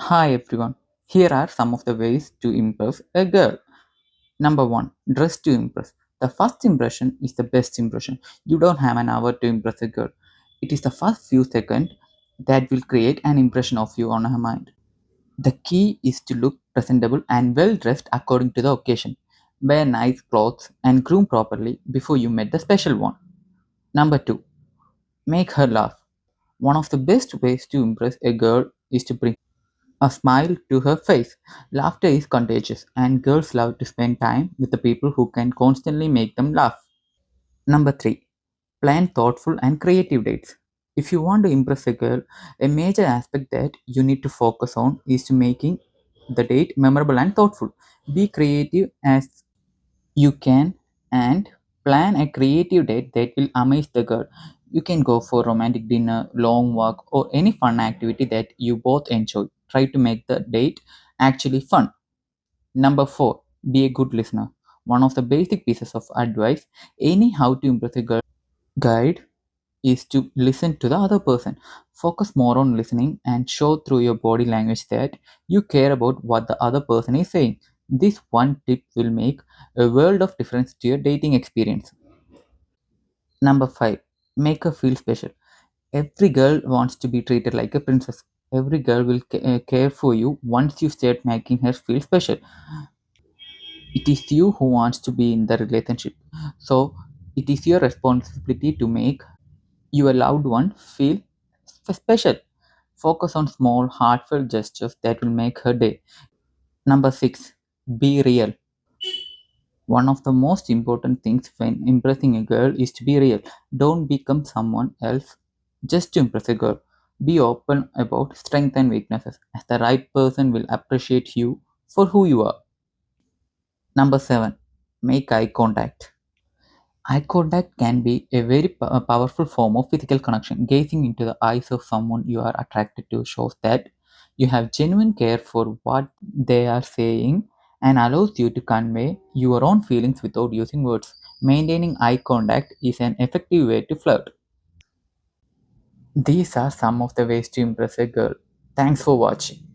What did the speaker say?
Hi everyone. Here are some of the ways to impress a girl. Number 1. Dress to impress. The first impression is the best impression. You don't have an hour to impress a girl. It is the first few seconds that will create an impression of you on her mind. The key is to look presentable and well dressed according to the occasion. Wear nice clothes and groom properly before you meet the special one. Number 2. Make her laugh. One of the best ways to impress a girl is to bring a smile to her face. Laughter is contagious, and girls love to spend time with the people who can constantly make them laugh. Number 3. Plan thoughtful and creative dates. If you want to impress a girl, a major aspect that you need to focus on is to making the date memorable and thoughtful. Be creative as you can and plan a creative date that will amaze the girl. You can go for romantic dinner, long walk, or any fun activity that you both enjoy. Try to make the date actually fun. Number 4, be a good listener. One of the basic pieces of advice any how to impress a girl guide is to listen to the other person. Focus more on listening and show through your body language that you care about what the other person is saying. This one tip will make a world of difference to your dating experience. Number 5, make her feel special. Every girl wants to be treated like a princess. Every girl will care for you once you start making her feel special. It is you who wants to be in the relationship. So it is your responsibility to make your loved one feel special. Focus on small, heartfelt gestures that will make her day. Number 6, be real. One of the most important things when impressing a girl is to be real. Don't become someone else just to impress a girl. Be open about strengths and weaknesses, as the right person will appreciate you for who you are. Number 7, make eye contact. Eye contact can be a very powerful form of physical connection. Gazing into the eyes of someone you are attracted to shows that you have genuine care for what they are saying and allows you to convey your own feelings without using words. Maintaining eye contact is an effective way to flirt. These are some of the ways to impress a girl. Thanks for watching.